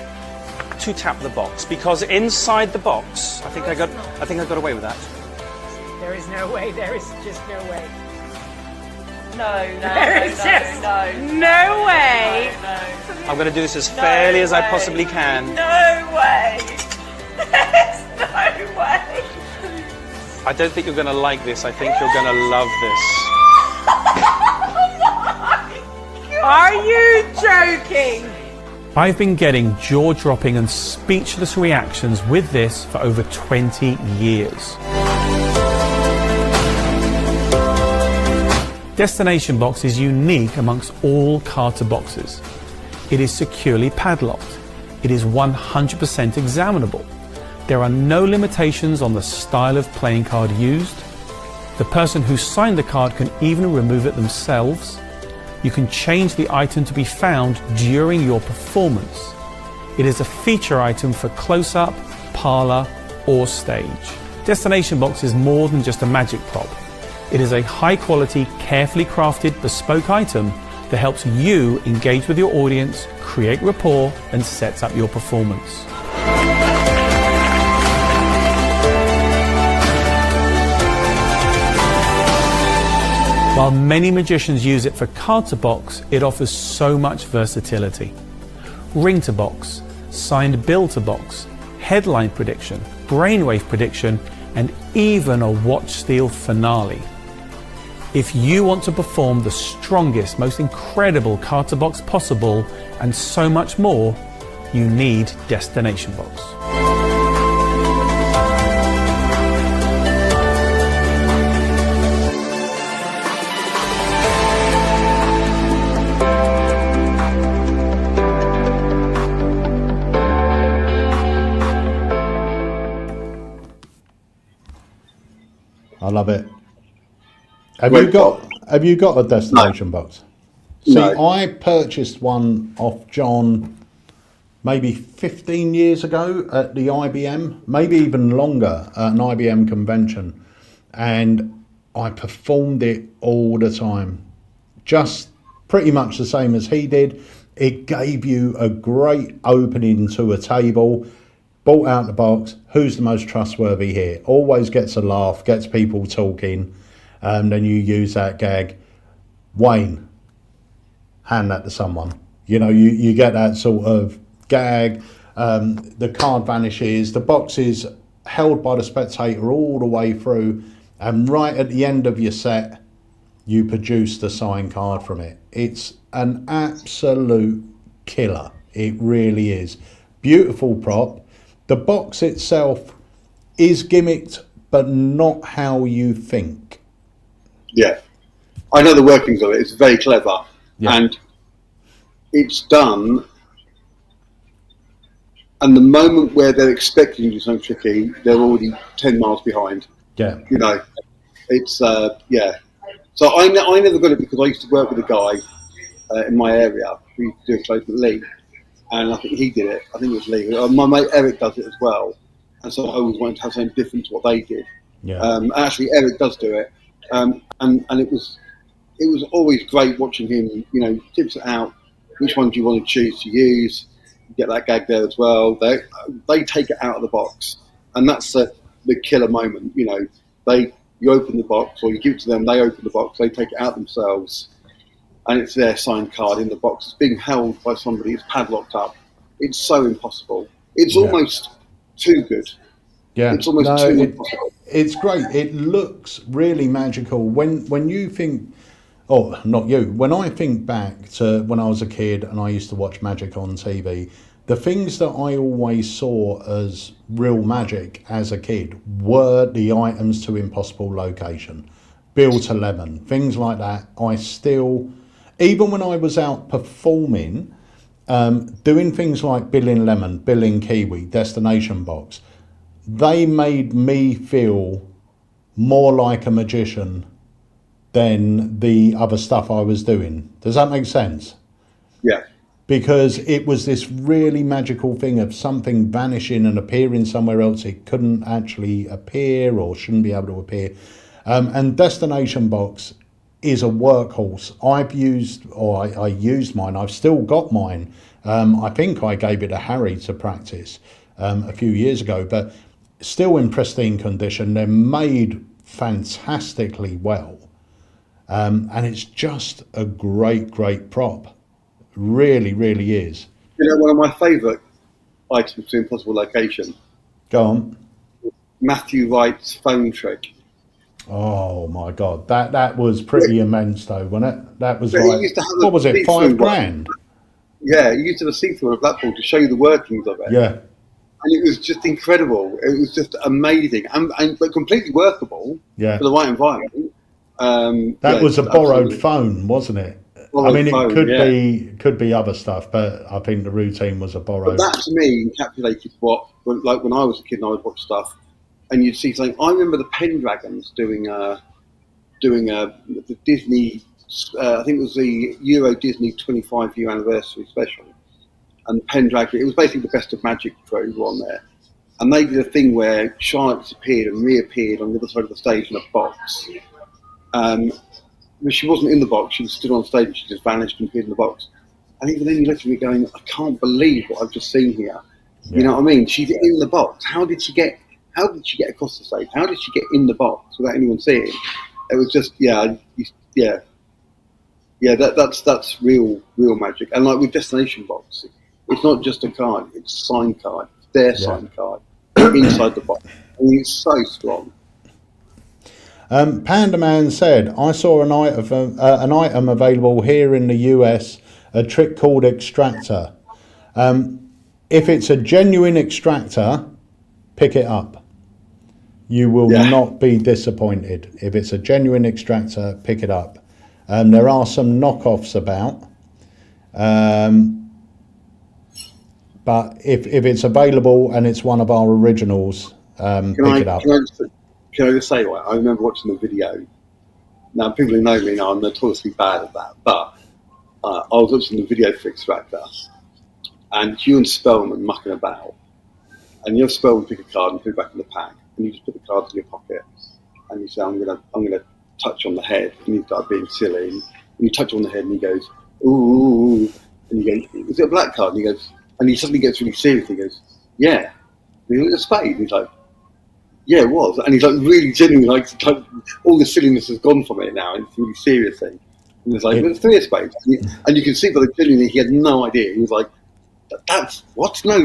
to tap the box, because inside the box, I think I got away with that. There is no way. There is just no way. No way. I'm going to do this as fairly as I possibly can. No way. There's no way. I don't think you're going to like this. I think you're going to love this. Are you joking? I've been getting jaw-dropping and speechless reactions with this for over 20 years. Destination Box is unique amongst all Carter boxes. It is securely padlocked. It is 100% examinable. There are no limitations on the style of playing card used. The person who signed the card can even remove it themselves. You can change the item to be found during your performance. It is a feature item for close-up, parlor, or stage. Destination Box is more than just a magic prop. It is a high-quality, carefully crafted, bespoke item that helps you engage with your audience, create rapport, and sets up your performance. While many magicians use it for card to box, it offers so much versatility. Ring to box, signed bill to box, headline prediction, brainwave prediction, and even a watch steal finale. If you want to perform the strongest, most incredible card to box possible, and so much more, you need Destination Box. love it. Have Great you got a destination box? See, No. I purchased one off John maybe 15 years ago at the IBM, maybe even longer, at an IBM convention, and I performed it all the time, just pretty much the same as he did. It gave you a great opening to a table. Bought out the box, who's the most trustworthy here? Always gets a laugh, gets people talking, and then you use that gag. Wayne, hand that to someone. You know, you get that sort of gag. The card vanishes, the box is held by the spectator all the way through, and right at the end of your set, you produce the signed card from it. It's an absolute killer. It really is. Beautiful prop. The box itself is gimmicked, but not how you think. Yeah, I know the workings of it. It's very clever, and it's done. And the moment where they're expecting you to do something tricky, they're already 10 miles behind. Yeah, you know, it's yeah. So I never got it because I used to work with a guy in my area who used to do a close with Lee, and I think he did it. I think it was Lee. My mate Eric does it as well, and so I always wanted to have something different to what they did. Yeah. Actually, Eric does do it, and it was always great watching him. You know, tips it out. Which one do you want to choose to use? You get that gag there as well. They take it out of the box, and that's the killer moment. You know, you open the box, or you give it to them. They open the box. They take it out themselves, and it's their signed card in the box. It's being held by somebody. It's padlocked up. It's so impossible. It's almost too good. Yeah, it's almost too impossible. It's great. It looks really magical. When you think, oh, not you. When I think back to when I was a kid and I used to watch magic on TV, the things that I always saw as real magic as a kid were the items to impossible location, Bill to Lemon, things like that. I still, even when I was out performing, doing things like Bill in Lemon, Bill in Kiwi, Destination Box, they made me feel more like a magician than the other stuff I was doing. Does that make sense? Yeah. Because it was this really magical thing of something vanishing and appearing somewhere else. It couldn't actually appear or shouldn't be able to appear. And Destination Box is a workhorse. I used mine. I've still got mine. I think I gave it to Harry to practice a few years ago, but still in pristine condition. They're made fantastically well. And it's just a great prop. Really, really is. You know, one of my favourite items to impossible location. Go on. Matthew Wright's phone trick. Oh my God, that was pretty immense though, wasn't it? That was But like, what was it, $5,000? Yeah, he used to have a see-through on a blackboard to show you the workings of it. Yeah. And it was just incredible. It was just amazing, but completely workable for the right environment. That was a borrowed phone, wasn't it? Borrowed I mean, phone, it could be other stuff, but I think the routine was a borrowed. But that to me encapsulated like when I was a kid and I would watch stuff, and you'd see something. I remember the Pendragons doing the Disney. I think it was the Euro Disney 25-year anniversary special, and Pendragon. It was basically the Best of Magic crew were on there, and they did a thing where Charlotte disappeared and reappeared on the other side of the stage in a box. But she wasn't in the box. She was stood on stage and she just vanished and appeared in the box. And even then you look at me going, I can't believe what I've just seen here. Yeah. You know what I mean? She's in the box. How did she get across the stage? How did she get in the box without anyone seeing? It was just, that's real magic. And like with Destination Box, it's not just a card, it's a signed card. It's their signed card inside the box. I mean, it's so strong. Panda Man said, I saw an item available here in the US, a trick called Extractor. If it's a genuine extractor, pick it up. You will not be disappointed. If it's a genuine extractor, pick it up. There are some knockoffs about. But if it's available and it's one of our originals, pick it up. can I just say, right, I remember watching the video. Now, people who know me know I'm notoriously bad at that, but I was watching the video for Extractor, and Hugh and Spellman mucking about, and your Spellman pick a card and put it back in the pack, and you just put the cards in your pocket, and you say, I'm gonna touch on the head, and you start being silly, and you touch on the head, and he goes, ooh, and you go, is it a black card? And he goes, and he suddenly gets really serious. He goes, yeah. And he looks at a spade, and he's like, yeah, it was. And he's like really genuine, like all the silliness has gone from it now, and it's a really serious thing. And it's like, it's 3 of spades. And you can see by the genuineness, he had no idea. He was like, that's what? No.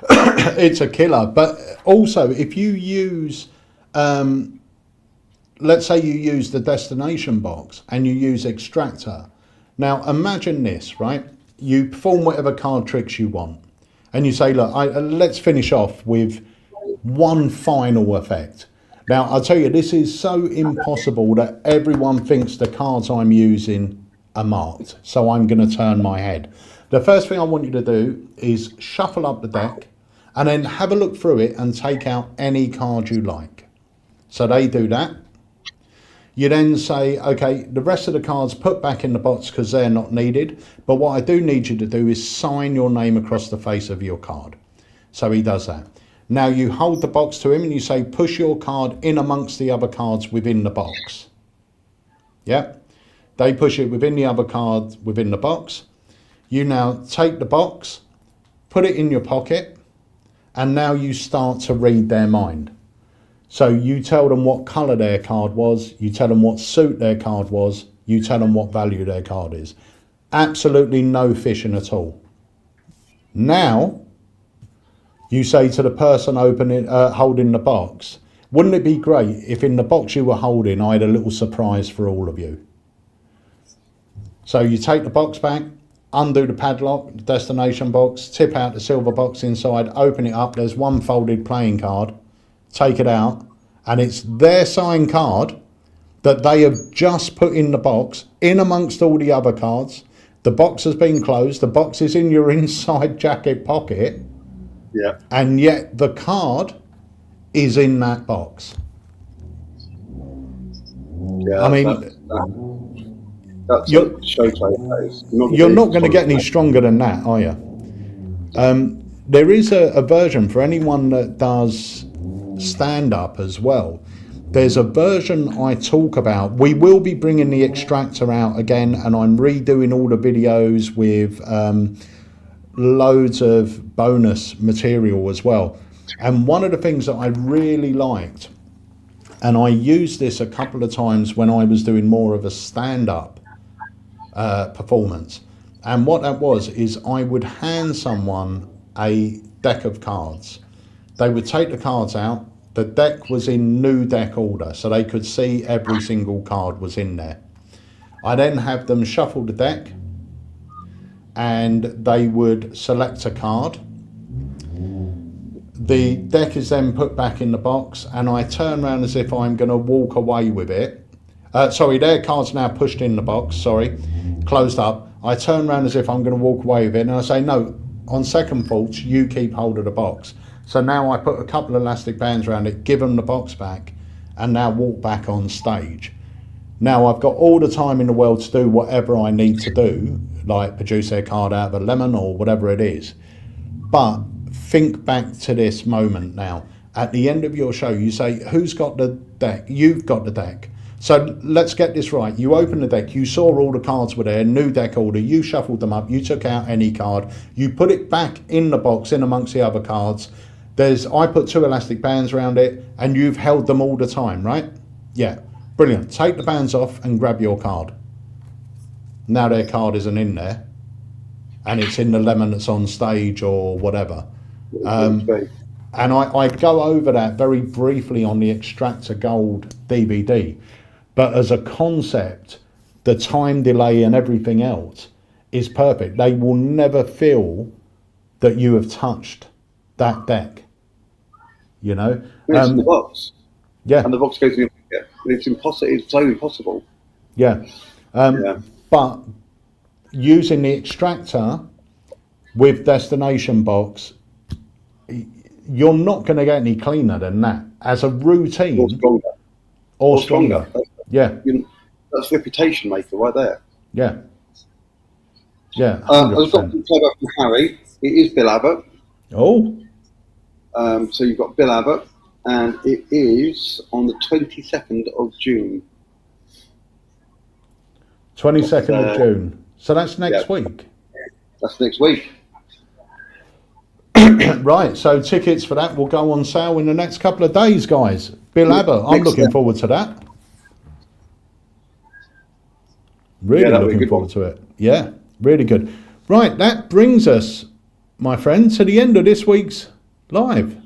It's a killer. But also, if you use, let's say you use the destination box and you use Extractor. Now, imagine this, right? You perform whatever card tricks you want. And you say, look, let's finish off with one final effect. Now, I'll tell you, this is so impossible that everyone thinks the cards I'm using are marked. So I'm going to turn my head. The first thing I want you to do is shuffle up the deck and then have a look through it and take out any card you like. So they do that. You then say, okay, the rest of the cards put back in the box because they're not needed. But what I do need you to do is sign your name across the face of your card. So he does that. Now you hold the box to him and you say, push your card in amongst the other cards within the box. Yep. They push it within the other cards within the box. You now take the box, put it in your pocket, and now you start to read their mind. So you tell them what colour their card was, you tell them what suit their card was, you tell them what value their card is. Absolutely no fishing at all. Now, you say to the person holding the box, wouldn't it be great if in the box you were holding, I had a little surprise for all of you? So you take the box back, undo the padlock, the destination box, tip out the silver box inside, open it up, there's one folded playing card, take it out, and it's their signed card that they have just put in the box, in amongst all the other cards. The box has been closed, the box is in your inside jacket pocket, yeah, and yet the card is in that box. Yeah, I mean, that's you're not going to get any stronger than that, are you? There is a version for anyone that does stand-up as well. There's a version I talk about. We will be bringing the Extractor out again, and I'm redoing all the videos with loads of bonus material as well. And one of the things that I really liked, and I used this a couple of times when I was doing more of a stand-up performance, and what that was is I would hand someone a deck of cards. They would take the cards out. The deck was in new deck order, so they could see every single card was in there. I then have them shuffle the deck, and they would select a card. The deck is then put back in the box, and I turn around as if I'm going to walk away with it. Sorry, their card's now pushed in the box, sorry, closed up. I turn around as if I'm going to walk away with it, and I say, no, on second thoughts, you keep hold of the box. So now I put a couple of elastic bands around it, give them the box back, and now walk back on stage. Now I've got all the time in the world to do whatever I need to do, like produce their card out of a lemon or whatever it is. But think back to this moment now. At the end of your show, you say, who's got the deck? You've got the deck. So let's get this right. You open the deck, you saw all the cards were there, new deck order, you shuffled them up, you took out any card, you put it back in the box, in amongst the other cards. I put 2 elastic bands around it, and you've held them all the time, right? Yeah, brilliant. Take the bands off and grab your card. Now their card isn't in there, and it's in the lemon that's on stage or whatever. And I go over that very briefly on the Extractor Gold DVD. But as a concept, the time delay and everything else is perfect. They will never feel that you have touched that deck, you know. It's in the box. Yeah. And the box goes in. It's impossible. It's so impossible. Yeah. But using the Extractor with destination box, you're not going to get any cleaner than that. as a routine. Or stronger. Or stronger. Yeah. That's reputation maker right there. Yeah. Yeah. I've got to play back from Harry. It is Bill Abbott. Oh. So you've got Bill Abbott, and it is on the 22nd of June. 22nd of June. So that's next week. That's next week. Right, so tickets for that will go on sale in the next couple of days, guys. Bill Abbott, I'm looking forward to that. Really looking forward to it. Yeah, really good. Right, that brings us, my friend, to the end of this week's live.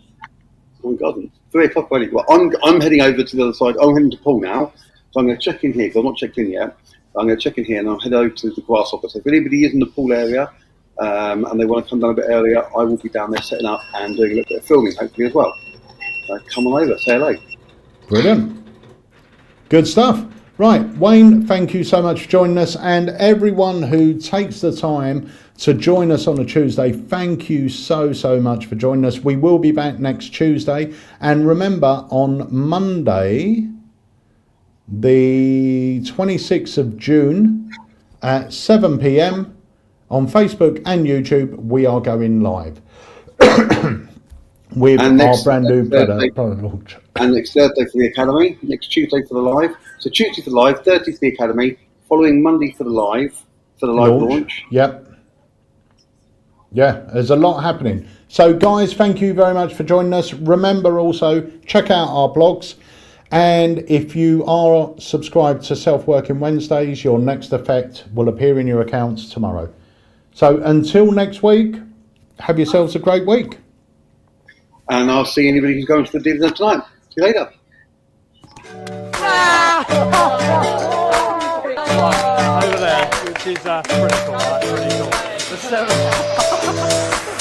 Oh my God, 3 o'clock already. Well, I'm heading over to the other side. I'm heading to Poole now, so I'm going to check in here because I'm not checked in yet. I'm going to check in here and I'll head over to the Grasshopper. So if anybody is in the Poole area and they want to come down a bit earlier, I will be down there setting up and doing a little bit of filming, hopefully as well. Come on over, say hello. Brilliant. Good stuff. Right, Wayne, thank you so much for joining us, and everyone who takes the time to join us on a Tuesday, thank you so much for joining us. We will be back next Tuesday, and remember, on Monday, the 26th of June at 7 p.m. on Facebook and YouTube, we are going live with our brand new product launch. And next Thursday for the Academy, next Tuesday for the live. So Tuesday for the live, Thursday for the Academy, following Monday for the live launch. Yep. Yeah, there's a lot happening. So guys, thank you very much for joining us. Remember also, check out our blogs. And if you are subscribed to Self-Working Wednesdays, your next effect will appear in your accounts tomorrow. So until next week, have yourselves a great week. And I'll see anybody who's going to the dinner tonight. See you later. Over there, which is pretty cool, right? Pretty cool.